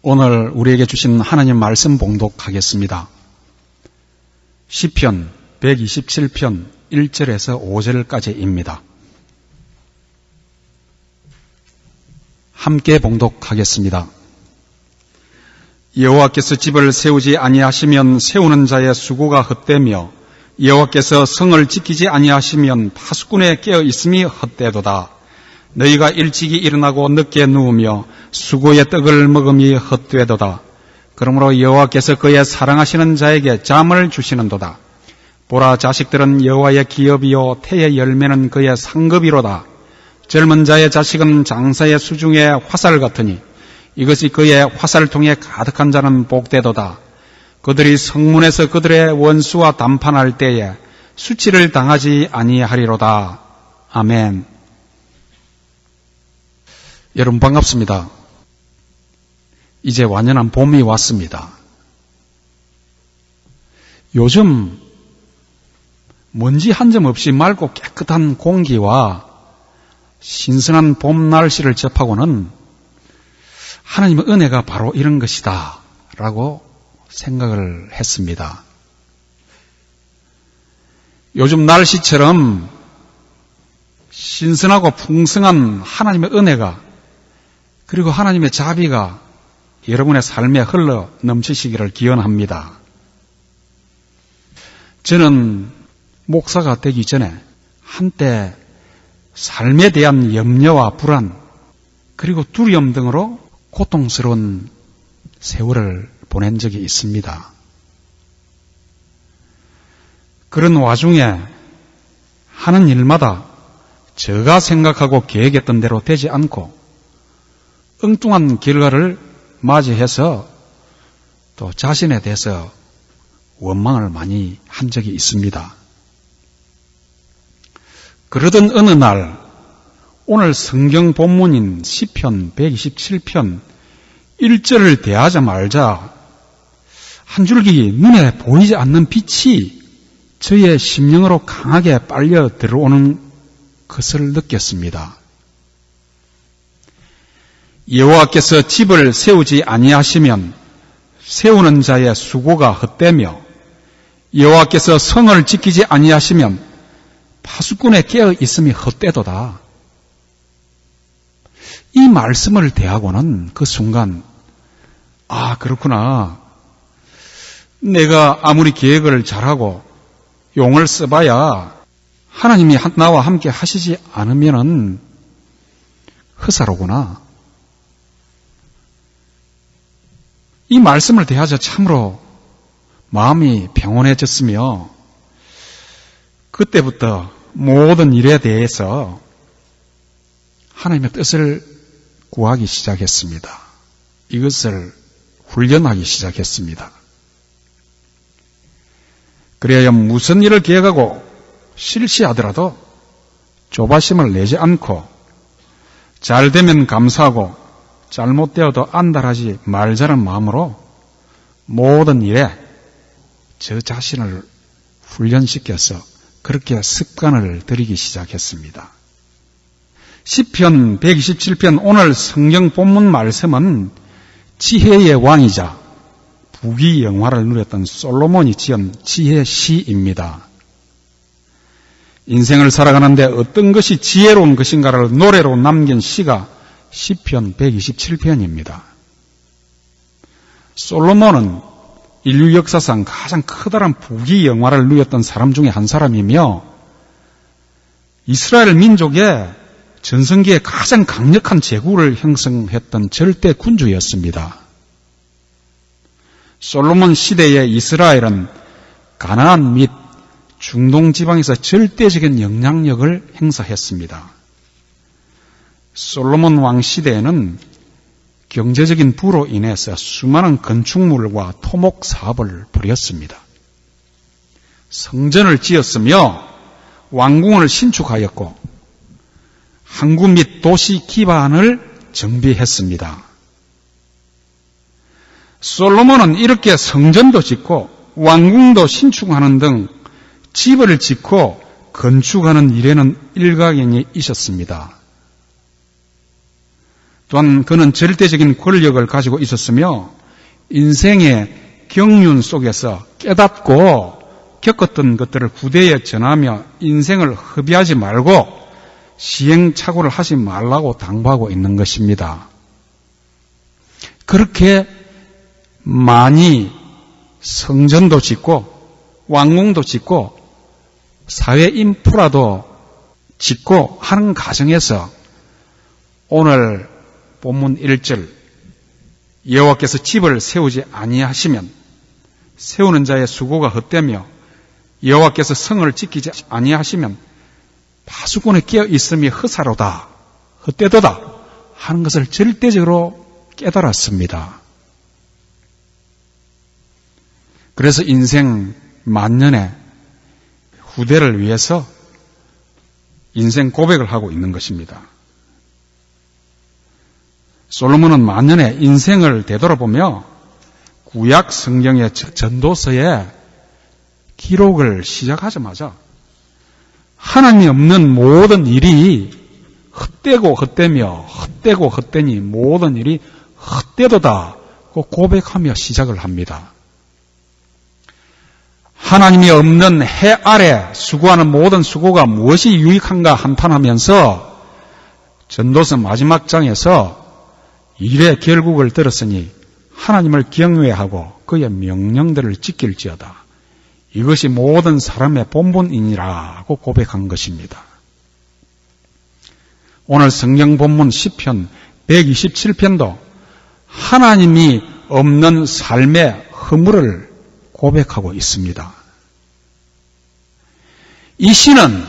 오늘 우리에게 주신 하나님 말씀 봉독하겠습니다. 시편 127편 1절에서 5절까지입니다. 함께 봉독하겠습니다. 여호와께서 집을 세우지 아니하시면 세우는 자의 수고가 헛되며 여호와께서 성을 지키지 아니하시면 파수꾼의 깨어 있음이 헛되도다. 너희가 일찍이 일어나고 늦게 누우며 수고의 떡을 먹음이 헛되도다. 그러므로 여호와께서 그의 사랑하시는 자에게 잠을 주시는도다. 보라, 자식들은 여호와의 기업이요 태의 열매는 그의 상급이로다. 젊은 자의 자식은 장사의 수중의 화살 같으니 이것이 그의 화살통에 가득한 자는 복되도다. 그들이 성문에서 그들의 원수와 담판할 때에 수치를 당하지 아니하리로다. 아멘. 여러분 반갑습니다. 이제 완연한 봄이 왔습니다. 요즘 먼지 한 점 없이 맑고 깨끗한 공기와 신선한 봄 날씨를 접하고는 하나님의 은혜가 바로 이런 것이다 라고 생각을 했습니다. 요즘 날씨처럼 신선하고 풍성한 하나님의 은혜가 그리고 하나님의 자비가 여러분의 삶에 흘러 넘치시기를 기원합니다. 저는 목사가 되기 전에 한때 삶에 대한 염려와 불안 그리고 두려움 등으로 고통스러운 세월을 보낸 적이 있습니다. 그런 와중에 하는 일마다 제가 생각하고 계획했던 대로 되지 않고 엉뚱한 결과를 맞이해서 또 자신에 대해서 원망을 많이 한 적이 있습니다. 그러던 어느 날 오늘 성경 본문인 시편 127편 1절을 대하자마자 한 줄기 눈에 보이지 않는 빛이 저의 심령으로 강하게 빨려 들어오는 것을 느꼈습니다. 여호와께서 집을 세우지 아니하시면 세우는 자의 수고가 헛되며 여호와께서 성을 지키지 아니하시면 파수꾼의 깨어 있음이 헛되도다. 이 말씀을 대하고는 그 순간 그렇구나. 내가 아무리 계획을 잘하고 용을 써봐야 하나님이 나와 함께 하시지 않으면은 허사로구나. 이 말씀을 대하자 참으로 마음이 평온해졌으며 그때부터 모든 일에 대해서 하나님의 뜻을 구하기 시작했습니다. 이것을 훈련하기 시작했습니다. 그래야 무슨 일을 계획하고 실시하더라도 조바심을 내지 않고 잘 되면 감사하고 잘못되어도 안달하지 말자는 마음으로 모든 일에 저 자신을 훈련시켜서 그렇게 습관을 들이기 시작했습니다. 시편 127편 오늘 성경 본문 말씀은 지혜의 왕이자 부귀영화를 누렸던 솔로몬이 지은 지혜 시입니다. 인생을 살아가는데 어떤 것이 지혜로운 것인가를 노래로 남긴 시가 시편 127편입니다. 솔로몬은 인류 역사상 가장 커다란 부귀영화를 누렸던 사람 중에 한 사람이며 이스라엘 민족의 전성기에 가장 강력한 제국을 형성했던 절대 군주였습니다. 솔로몬 시대의 이스라엘은 가나안 및 중동 지방에서 절대적인 영향력을 행사했습니다. 솔로몬 왕 시대에는 경제적인 부로 인해서 수많은 건축물과 토목 사업을 벌였습니다. 성전을 지었으며 왕궁을 신축하였고 항구 및 도시 기반을 정비했습니다. 솔로몬은 이렇게 성전도 짓고 왕궁도 신축하는 등 집을 짓고 건축하는 일에는 일가견이 있었습니다. 또한 그는 절대적인 권력을 가지고 있었으며 인생의 경륜 속에서 깨닫고 겪었던 것들을 후대에 전하며 인생을 허비하지 말고 시행착오를 하지 말라고 당부하고 있는 것입니다. 그렇게 많이 성전도 짓고 왕궁도 짓고 사회 인프라도 짓고 하는 과정에서 오늘 본문 1절 여호와께서 집을 세우지 아니하시면 세우는 자의 수고가 헛되며 여호와께서 성을 지키지 아니하시면 파수꾼에 깨어 있음이 허사로다 헛되도다 하는 것을 절대적으로 깨달았습니다. 그래서 인생 만년의 후대를 위해서 인생 고백을 하고 있는 것입니다. 솔로몬은 만년의 인생을 되돌아보며 구약 성경의 전도서에 기록을 시작하자마자 하나님이 없는 모든 일이 헛되고 헛되며 헛되고 헛되니 모든 일이 헛되도다고 고백하며 시작을 합니다. 하나님이 없는 해 아래 수고하는 모든 수고가 무엇이 유익한가 한탄하면서 전도서 마지막 장에서 일의 결국을 들었으니 하나님을 경외하고 그의 명령들을 지킬지어다. 이것이 모든 사람의 본분이니라고 고백한 것입니다. 오늘 성경 본문 시편 127편도 하나님이 없는 삶의 허물을 고백하고 있습니다. 이 시는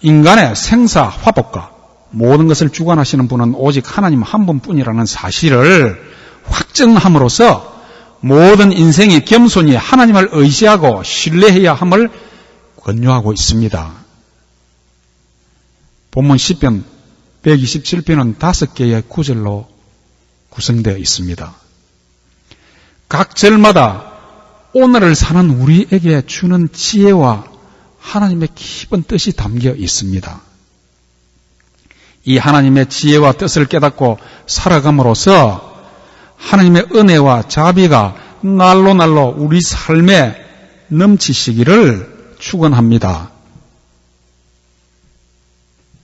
인간의 생사 화복과 모든 것을 주관하시는 분은 오직 하나님 한 분뿐이라는 사실을 확증함으로써 모든 인생이 겸손히 하나님을 의지하고 신뢰해야 함을 권유하고 있습니다. 본문 시편 127편은 5개의 구절로 구성되어 있습니다. 각 절마다 오늘을 사는 우리에게 주는 지혜와 하나님의 깊은 뜻이 담겨 있습니다. 이 하나님의 지혜와 뜻을 깨닫고 살아감으로써 하나님의 은혜와 자비가 날로 우리 삶에 넘치시기를 축원합니다.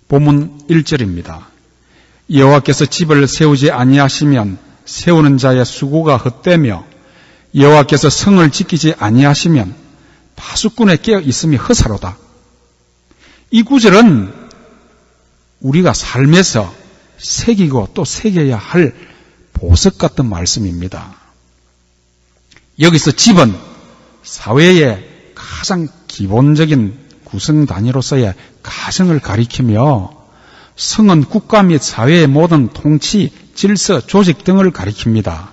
본문 1절입니다. 여호와께서 집을 세우지 아니하시면 세우는 자의 수고가 헛되며 여호와께서 성을 지키지 아니하시면 파수꾼에 깨어 있음이 허사로다. 이 구절은 우리가 삶에서 새기고 또 새겨야 할 보석 같은 말씀입니다. 여기서 집은 사회의 가장 기본적인 구성 단위로서의 가정을 가리키며 성은 국가 및 사회의 모든 통치, 질서, 조직 등을 가리킵니다.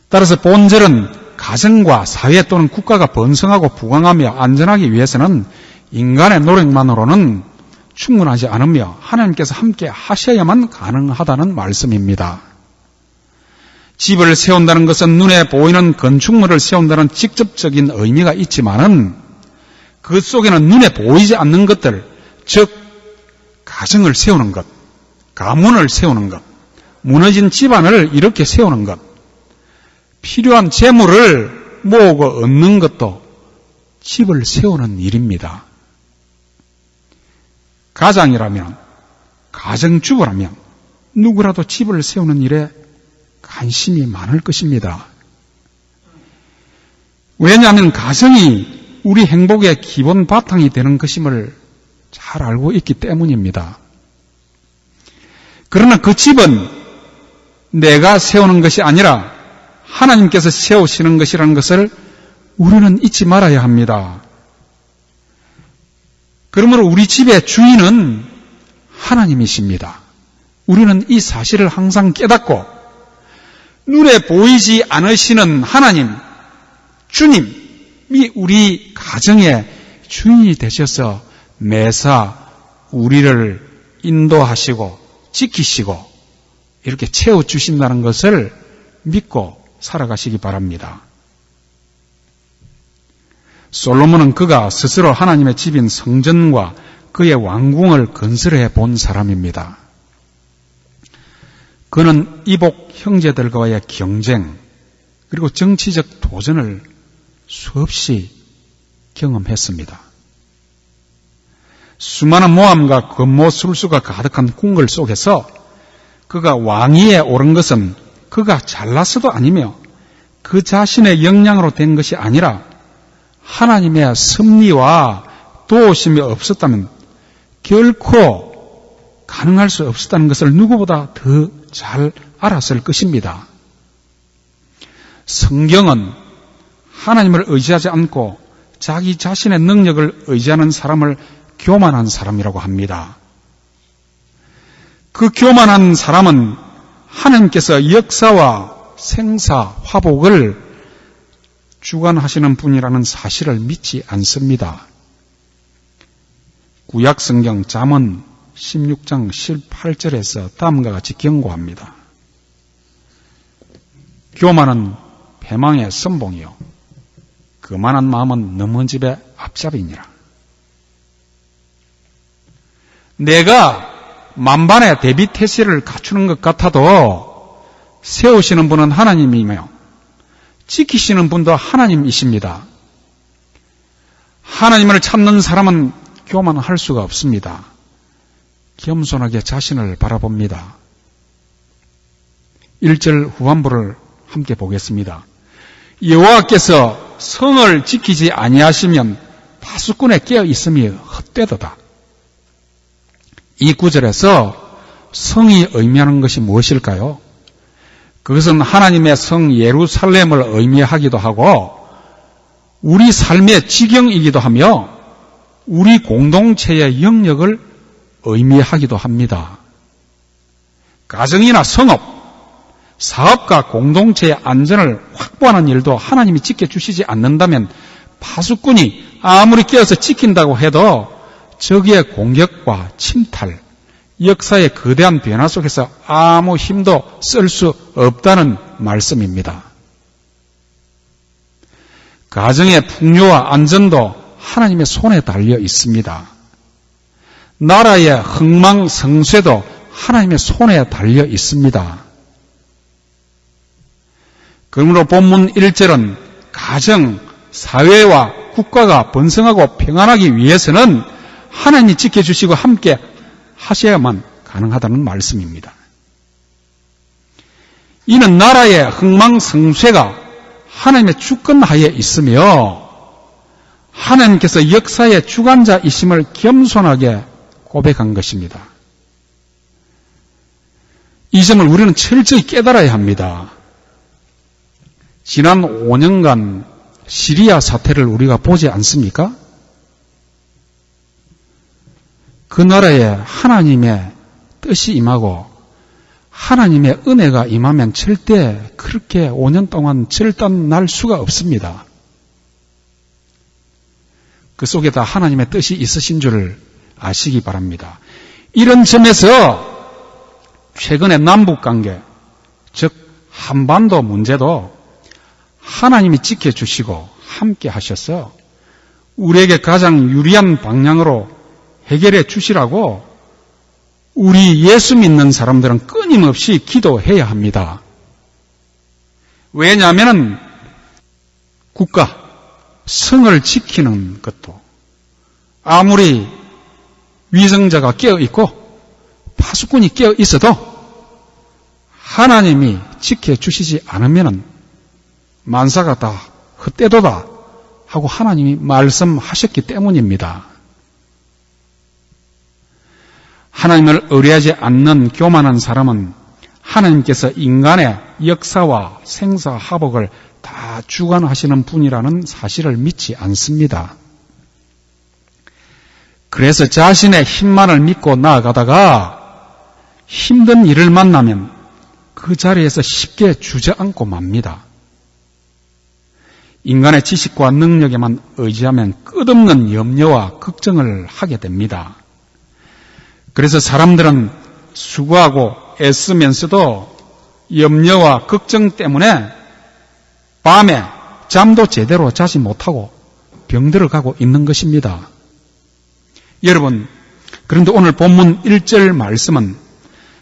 따라서 본절은 가정과 사회 또는 국가가 번성하고 부강하며 안전하기 위해서는 인간의 노력만으로는 충분하지 않으며 하나님께서 함께 하셔야만 가능하다는 말씀입니다. 집을 세운다는 것은 눈에 보이는 건축물을 세운다는 직접적인 의미가 있지만은 그 속에는 눈에 보이지 않는 것들, 즉 가정을 세우는 것, 가문을 세우는 것, 무너진 집안을 이렇게 세우는 것, 필요한 재물을 모으고 얻는 것도 집을 세우는 일입니다. 가장이라면, 가정주부라면 누구라도 집을 세우는 일에 관심이 많을 것입니다. 왜냐하면 가정이 우리 행복의 기본 바탕이 되는 것임을 잘 알고 있기 때문입니다. 그러나 그 집은 내가 세우는 것이 아니라 하나님께서 세우시는 것이라는 것을 우리는 잊지 말아야 합니다. 그러므로 우리 집의 주인은 하나님이십니다. 우리는 이 사실을 항상 깨닫고 눈에 보이지 않으시는 하나님, 주님이 우리 가정의 주인이 되셔서 매사 우리를 인도하시고 지키시고 이렇게 채워주신다는 것을 믿고 살아가시기 바랍니다. 솔로몬은 그가 스스로 하나님의 집인 성전과 그의 왕궁을 건설해 본 사람입니다. 그는 이복 형제들과의 경쟁 그리고 정치적 도전을 수없이 경험했습니다. 수많은 모함과 권모술수가 가득한 궁궐 속에서 그가 왕위에 오른 것은 그가 잘나서도 아니며 그 자신의 역량으로 된 것이 아니라 하나님의 섭리와 도우심이 없었다면 결코 가능할 수 없었다는 것을 누구보다 더 잘 알았을 것입니다. 성경은 하나님을 의지하지 않고 자기 자신의 능력을 의지하는 사람을 교만한 사람이라고 합니다. 그 교만한 사람은 하나님께서 역사와 생사, 화복을 주관하시는 분이라는 사실을 믿지 않습니다. 구약성경 잠언 16장 18절에서 다음과 같이 경고합니다. 교만은 패망의 선봉이요 거만한 마음은 넘은 집의 앞잡이니라. 내가 만반의 대비태세를 갖추는 것 같아도 세우시는 분은 하나님이며 지키시는 분도 하나님이십니다. 하나님을 찾는 사람은 교만할 수가 없습니다. 겸손하게 자신을 바라봅니다. 1절 후반부를 함께 보겠습니다. 여호와께서 성을 지키지 아니하시면 파수꾼의 깨어 있음이 헛되도다. 이 구절에서 성이 의미하는 것이 무엇일까요? 그것은 하나님의 성 예루살렘을 의미하기도 하고 우리 삶의 지경이기도 하며 우리 공동체의 영역을 의미하기도 합니다. 가정이나 성업, 사업과 공동체의 안전을 확보하는 일도 하나님이 지켜주시지 않는다면 파수꾼이 아무리 깨어서 지킨다고 해도 적의 공격과 침탈, 역사의 거대한 변화 속에서 아무 힘도 쓸 수 없다는 말씀입니다. 가정의 풍요와 안전도 하나님의 손에 달려 있습니다. 나라의 흥망성쇠도 하나님의 손에 달려 있습니다. 그러므로 본문 1절은 가정, 사회와 국가가 번성하고 평안하기 위해서는 하나님이 지켜주시고 함께 하셔야만 가능하다는 말씀입니다. 이는 나라의 흥망성쇠가 하나님의 주권하에 있으며 하나님께서 역사의 주관자이심을 겸손하게 고백한 것입니다. 이 점을 우리는 철저히 깨달아야 합니다. 지난 5년간 시리아 사태를 우리가 보지 않습니까? 그 나라에 하나님의 뜻이 임하고 하나님의 은혜가 임하면 절대 그렇게 5년 동안 절단 날 수가 없습니다. 그 속에 다 하나님의 뜻이 있으신 줄 아시기 바랍니다. 이런 점에서 최근의 남북관계, 즉 한반도 문제도 하나님이 지켜주시고 함께 하셔서 우리에게 가장 유리한 방향으로 해결해 주시라고 우리 예수 믿는 사람들은 끊임없이 기도해야 합니다. 왜냐하면 국가, 성을 지키는 것도 아무리 위정자가 깨어있고 파수꾼이 깨어있어도 하나님이 지켜주시지 않으면 만사가 다 헛되도다 하고 하나님이 말씀하셨기 때문입니다. 하나님을 의뢰하지 않는 교만한 사람은 하나님께서 인간의 역사와 생사화복을 다 주관하시는 분이라는 사실을 믿지 않습니다. 그래서 자신의 힘만을 믿고 나아가다가 힘든 일을 만나면 그 자리에서 쉽게 주저앉고 맙니다. 인간의 지식과 능력에만 의지하면 끝없는 염려와 걱정을 하게 됩니다. 그래서 사람들은 수고하고 애쓰면서도 염려와 걱정 때문에 밤에 잠도 제대로 자지 못하고 병들어가고 있는 것입니다. 여러분, 그런데 오늘 본문 1절 말씀은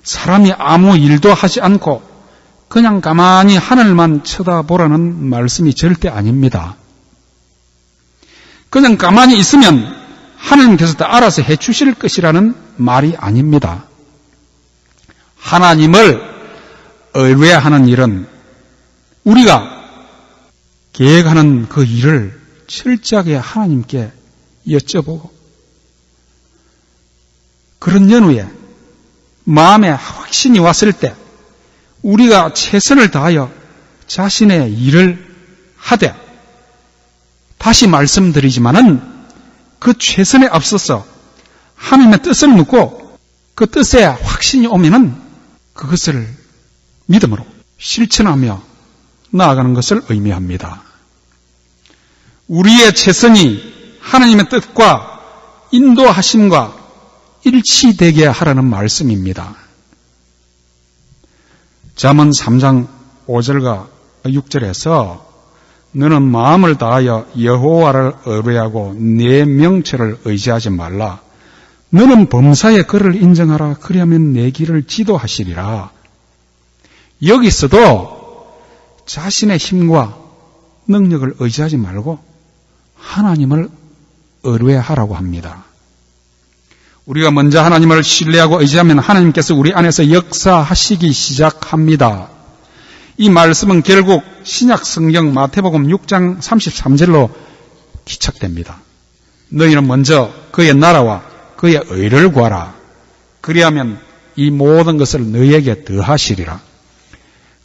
사람이 아무 일도 하지 않고 그냥 가만히 하늘만 쳐다보라는 말씀이 절대 아닙니다. 그냥 가만히 있으면 하나님께서 다 알아서 해주실 것이라는 말이 아닙니다. 하나님을 의뢰하는 일은 우리가 계획하는 그 일을 철저하게 하나님께 여쭤보고 그런 연후에 마음에 확신이 왔을 때 우리가 최선을 다하여 자신의 일을 하되 다시 말씀드리지만은 그 최선에 앞서서 하나님의 뜻을 묻고 그 뜻에 확신이 오면은 그것을 믿음으로 실천하며 나아가는 것을 의미합니다. 우리의 최선이 하나님의 뜻과 인도하심과 일치되게 하라는 말씀입니다. 잠언 3장 5절과 6절에서 너는 마음을 다하여 여호와를 의뢰하고 내 명철을 의지하지 말라. 너는 범사에 그를 인정하라. 그리하면 내 길을 지도하시리라. 여기서도 자신의 힘과 능력을 의지하지 말고 하나님을 의뢰하라고 합니다. 우리가 먼저 하나님을 신뢰하고 의지하면 하나님께서 우리 안에서 역사하시기 시작합니다. 이 말씀은 결국 신약 성경 마태복음 6장 33절로 기착됩니다. 너희는 먼저 그의 나라와 그의 의를 구하라. 그리하면 이 모든 것을 너희에게 더하시리라.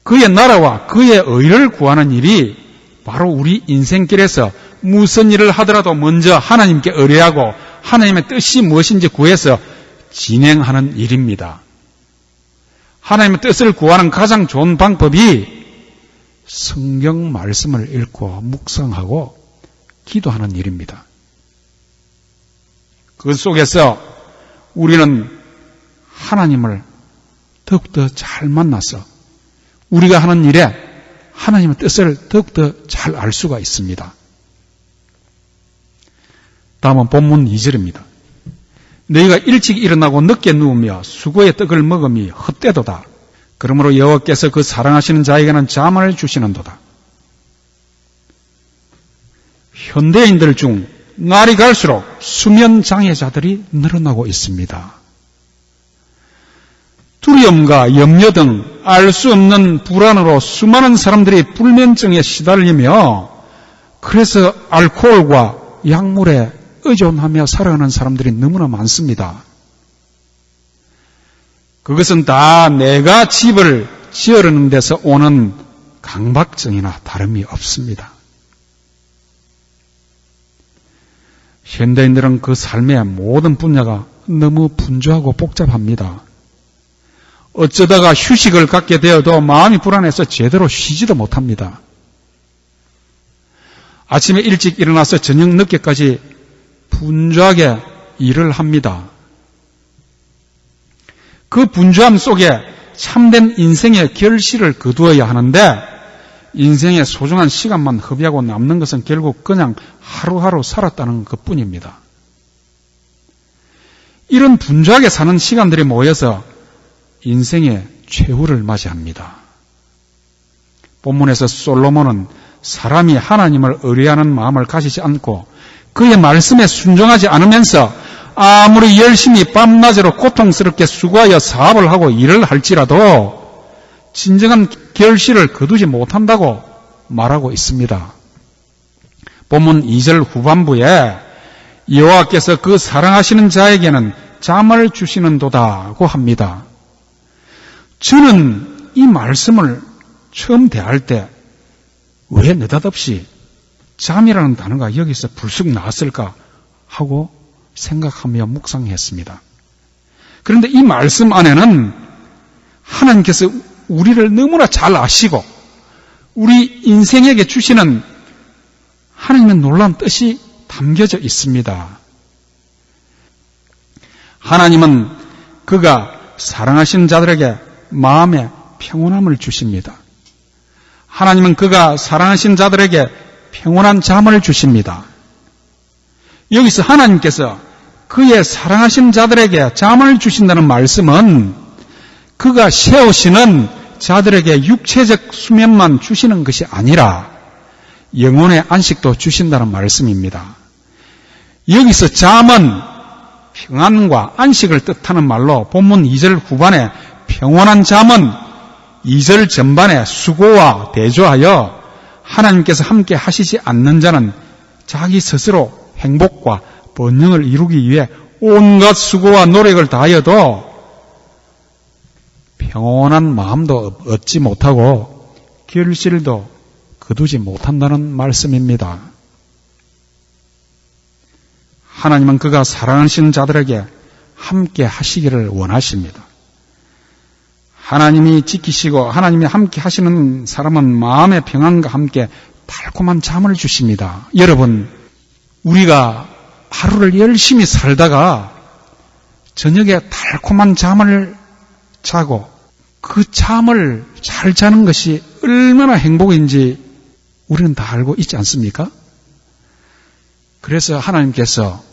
그의 나라와 그의 의를 구하는 일이 바로 우리 인생길에서 무슨 일을 하더라도 먼저 하나님께 의뢰하고 하나님의 뜻이 무엇인지 구해서 진행하는 일입니다. 하나님의 뜻을 구하는 가장 좋은 방법이 성경 말씀을 읽고 묵상하고 기도하는 일입니다. 그 속에서 우리는 하나님을 더욱더 잘 만나서 우리가 하는 일에 하나님의 뜻을 더욱더 잘 알 수가 있습니다. 다음은 본문 2절입니다. 너희가 일찍 일어나고 늦게 누우며 수고의 떡을 먹음이 헛되도다. 그러므로 여호와께서 그 사랑하시는 자에게는 잠을 주시는도다. 현대인들 중 날이 갈수록 수면 장애자들이 늘어나고 있습니다. 두려움과 염려 등 알 수 없는 불안으로 수많은 사람들이 불면증에 시달리며 그래서 알코올과 약물에 의존하며 살아가는 사람들이 너무나 많습니다. 그것은 다 내가 집을 지으려는 데서 오는 강박증이나 다름이 없습니다. 현대인들은 그 삶의 모든 분야가 너무 분주하고 복잡합니다. 어쩌다가 휴식을 갖게 되어도 마음이 불안해서 제대로 쉬지도 못합니다. 아침에 일찍 일어나서 저녁 늦게까지 분주하게 일을 합니다. 그 분주함 속에 참된 인생의 결실을 거두어야 하는데 인생의 소중한 시간만 허비하고 남는 것은 결국 그냥 하루하루 살았다는 것뿐입니다. 이런 분주하게 사는 시간들이 모여서 인생의 최후를 맞이합니다. 본문에서 솔로몬은 사람이 하나님을 의뢰하는 마음을 가지지 않고 그의 말씀에 순종하지 않으면서 아무리 열심히 밤낮으로 고통스럽게 수고하여 사업을 하고 일을 할지라도 진정한 결실을 거두지 못한다고 말하고 있습니다. 본문 2절 후반부에 여호와께서 그 사랑하시는 자에게는 잠을 주시는도다고 합니다. 저는 이 말씀을 처음 대할 때 왜 느닷없이 잠이라는 단어가 여기서 불쑥 나왔을까 하고 생각하며 묵상했습니다. 그런데 이 말씀 안에는 하나님께서 우리를 너무나 잘 아시고 우리 인생에게 주시는 하나님의 놀라운 뜻이 담겨져 있습니다. 하나님은 그가 사랑하시는 자들에게 마음의 평온함을 주십니다. 하나님은 그가 사랑하신 자들에게 평온한 잠을 주십니다. 여기서 하나님께서 그의 사랑하신 자들에게 잠을 주신다는 말씀은 그가 세우시는 자들에게 육체적 수면만 주시는 것이 아니라 영혼의 안식도 주신다는 말씀입니다. 여기서 잠은 평안과 안식을 뜻하는 말로 본문 2절 후반에 평온한 잠은 2절 전반에 수고와 대조하여 하나님께서 함께 하시지 않는 자는 자기 스스로 행복과 번영을 이루기 위해 온갖 수고와 노력을 다하여도 평온한 마음도 얻지 못하고 결실도 거두지 못한다는 말씀입니다. 하나님은 그가 사랑하시는 자들에게 함께 하시기를 원하십니다. 하나님이 지키시고 하나님이 함께 하시는 사람은 마음의 평안과 함께 달콤한 잠을 주십니다. 여러분, 우리가 하루를 열심히 살다가 저녁에 달콤한 잠을 자고 그 잠을 잘 자는 것이 얼마나 행복인지 우리는 다 알고 있지 않습니까? 그래서 하나님께서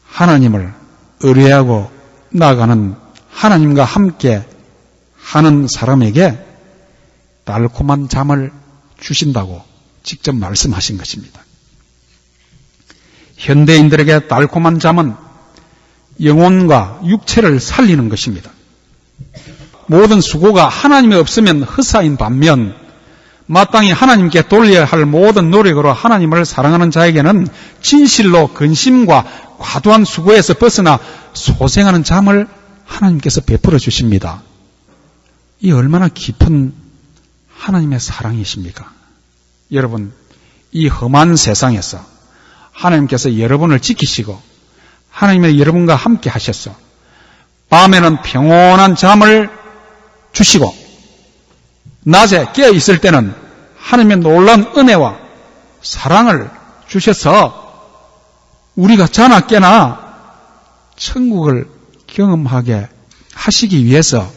하나님을 의뢰하고 나아가는 하나님과 함께 하는 사람에게 달콤한 잠을 주신다고 직접 말씀하신 것입니다. 현대인들에게 달콤한 잠은 영혼과 육체를 살리는 것입니다. 모든 수고가 하나님이 없으면 헛사인 반면 마땅히 하나님께 돌려야 할 모든 노력으로 하나님을 사랑하는 자에게는 진실로 근심과 과도한 수고에서 벗어나 소생하는 잠을 하나님께서 베풀어 주십니다. 이 얼마나 깊은 하나님의 사랑이십니까? 여러분, 이 험한 세상에서 하나님께서 여러분을 지키시고 하나님의 여러분과 함께 하셨어. 밤에는 평온한 잠을 주시고 낮에 깨어 있을 때는 하나님의 놀라운 은혜와 사랑을 주셔서 우리가 자나 깨나 천국을 경험하게 하시기 위해서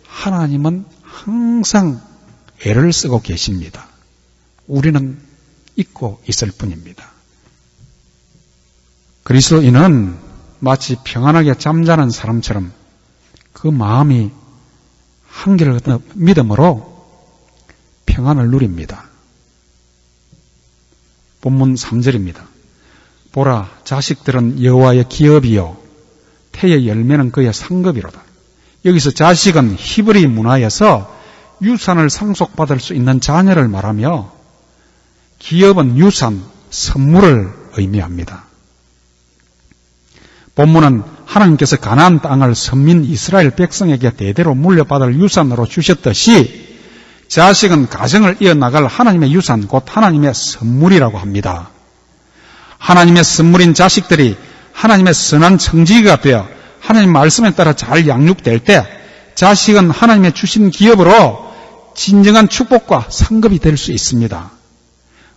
하나님은 항상 애를 쓰고 계십니다. 우리는 잊고 있을 뿐입니다. 그리스도인은 마치 평안하게 잠자는 사람처럼 그 마음이 한결 믿음으로 평안을 누립니다. 본문 3절입니다. 보라, 자식들은 여호와의 기업이요 태의 열매는 그의 상급이로다. 여기서 자식은 히브리 문화에서 유산을 상속받을 수 있는 자녀를 말하며 기업은 유산, 선물을 의미합니다. 본문은 하나님께서 가나안 땅을 선민 이스라엘 백성에게 대대로 물려받을 유산으로 주셨듯이 자식은 가정을 이어나갈 하나님의 유산, 곧 하나님의 선물이라고 합니다. 하나님의 선물인 자식들이 하나님의 선한 청지기가 되어 하나님 말씀에 따라 잘 양육될 때 자식은 하나님의 주신 기업으로 진정한 축복과 상급이 될 수 있습니다.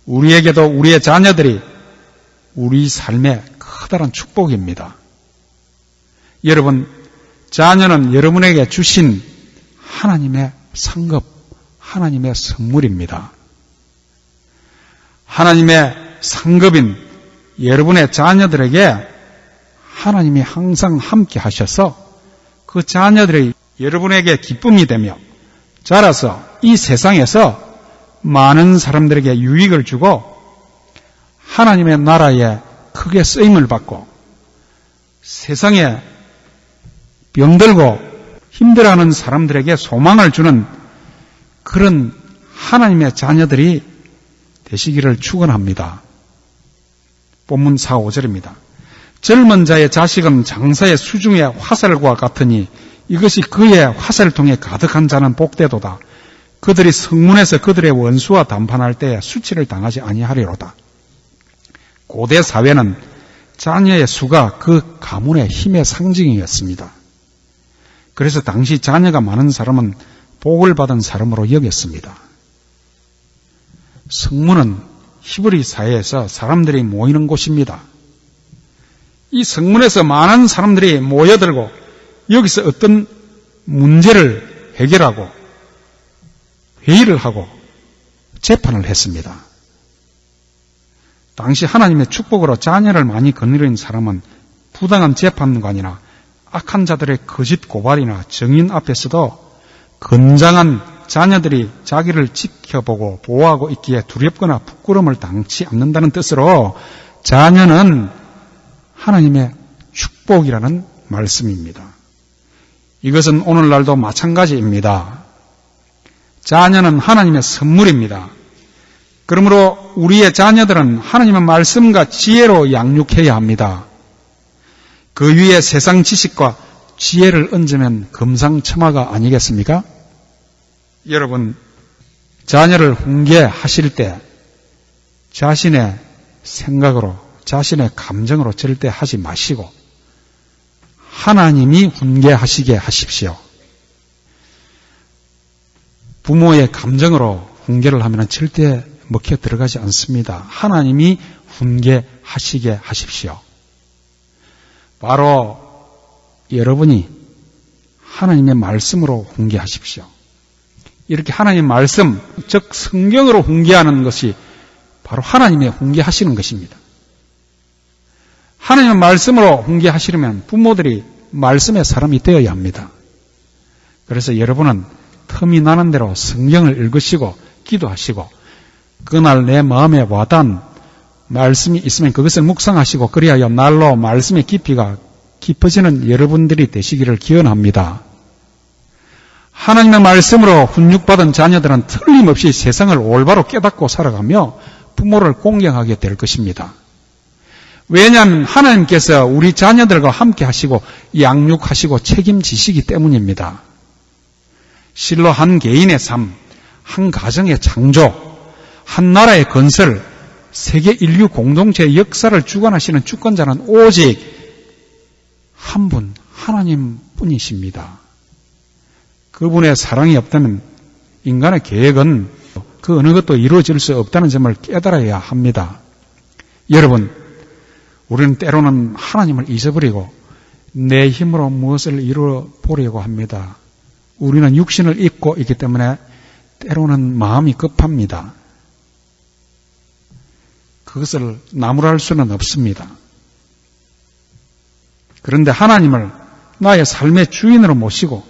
우리에게도 우리의 자녀들이 우리 삶의 커다란 축복입니다. 여러분, 자녀는 여러분에게 주신 하나님의 상급, 하나님의 선물입니다. 하나님의 상급인 여러분의 자녀들에게 하나님이 항상 함께 하셔서 그 자녀들이 여러분에게 기쁨이 되며 자라서 이 세상에서 많은 사람들에게 유익을 주고 하나님의 나라에 크게 쓰임을 받고 세상에 병들고 힘들어하는 사람들에게 소망을 주는 그런 하나님의 자녀들이 되시기를 축원합니다. 본문 4, 5절입니다. 젊은 자의 자식은 장사의 수중의 화살과 같으니 이것이 그의 화살통에 가득한 자는 복되도다. 그들이 성문에서 그들의 원수와 담판할 때 수치를 당하지 아니하리로다. 고대 사회는 자녀의 수가 그 가문의 힘의 상징이었습니다. 그래서 당시 자녀가 많은 사람은 복을 받은 사람으로 여겼습니다. 성문은 히브리 사회에서 사람들이 모이는 곳입니다. 이 성문에서 많은 사람들이 모여들고 여기서 어떤 문제를 해결하고 회의를 하고 재판을 했습니다. 당시 하나님의 축복으로 자녀를 많이 거느린 사람은 부당한 재판관이나 악한 자들의 거짓 고발이나 증인 앞에서도 건장한 자녀들이 자기를 지켜보고 보호하고 있기에 두렵거나 부끄러움을 당치 않는다는 뜻으로 자녀는 하나님의 축복이라는 말씀입니다. 이것은 오늘날도 마찬가지입니다. 자녀는 하나님의 선물입니다. 그러므로 우리의 자녀들은 하나님의 말씀과 지혜로 양육해야 합니다. 그 위에 세상 지식과 지혜를 얹으면 금상첨화가 아니겠습니까? 여러분, 자녀를 훈계하실 때 자신의 생각으로, 자신의 감정으로 절대 하지 마시고 하나님이 훈계하시게 하십시오. 부모의 감정으로 훈계를 하면 절대 먹혀 들어가지 않습니다. 하나님이 훈계하시게 하십시오. 바로 여러분이 하나님의 말씀으로 훈계하십시오. 이렇게 하나님의 말씀, 즉 성경으로 훈계하는 것이 바로 하나님의 훈계하시는 것입니다. 하나님의 말씀으로 훈계하시려면 부모들이 말씀의 사람이 되어야 합니다. 그래서 여러분은 틈이 나는 대로 성경을 읽으시고 기도하시고 그날 내 마음에 와닿은 말씀이 있으면 그것을 묵상하시고 그리하여 날로 말씀의 깊이가 깊어지는 여러분들이 되시기를 기원합니다. 하나님의 말씀으로 훈육받은 자녀들은 틀림없이 세상을 올바로 깨닫고 살아가며 부모를 공경하게 될 것입니다. 왜냐하면 하나님께서 우리 자녀들과 함께 하시고 양육하시고 책임지시기 때문입니다. 실로 한 개인의 삶, 한 가정의 창조, 한 나라의 건설, 세계 인류 공동체의 역사를 주관하시는 주권자는 오직 한 분, 하나님뿐이십니다. 그분의 사랑이 없다면 인간의 계획은 그 어느 것도 이루어질 수 없다는 점을 깨달아야 합니다. 여러분, 우리는 때로는 하나님을 잊어버리고 내 힘으로 무엇을 이루어 보려고 합니다. 우리는 육신을 입고 있기 때문에 때로는 마음이 급합니다. 그것을 나무랄 수는 없습니다. 그런데 하나님을 나의 삶의 주인으로 모시고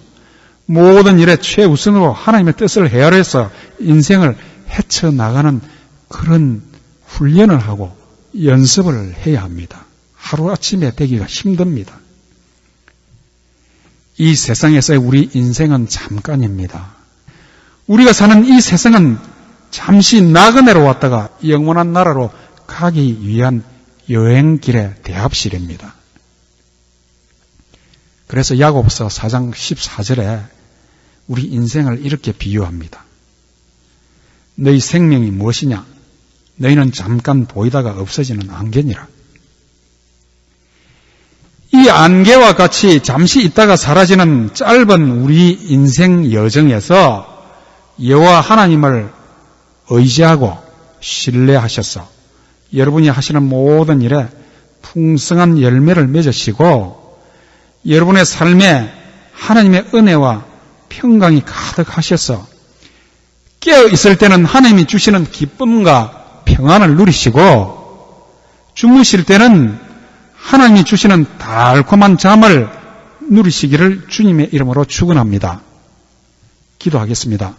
모든 일에 최우선으로 하나님의 뜻을 헤아려서 인생을 헤쳐나가는 그런 훈련을 하고 연습을 해야 합니다. 하루아침에 되기가 힘듭니다. 이 세상에서의 우리 인생은 잠깐입니다. 우리가 사는 이 세상은 잠시 나그네로 왔다가 영원한 나라로 가기 위한 여행길의 대합실입니다. 그래서 야고보서 4장 14절에 우리 인생을 이렇게 비유합니다. 너희 생명이 무엇이냐? 너희는 잠깐 보이다가 없어지는 안개니라. 이 안개와 같이 잠시 있다가 사라지는 짧은 우리 인생 여정에서 여호와 하나님을 의지하고 신뢰하셔서 여러분이 하시는 모든 일에 풍성한 열매를 맺으시고 여러분의 삶에 하나님의 은혜와 평강이 가득하셔서 깨어 있을 때는 하나님이 주시는 기쁨과 평안을 누리시고 주무실 때는 하나님이 주시는 달콤한 잠을 누리시기를 주님의 이름으로 축원합니다. 기도하겠습니다.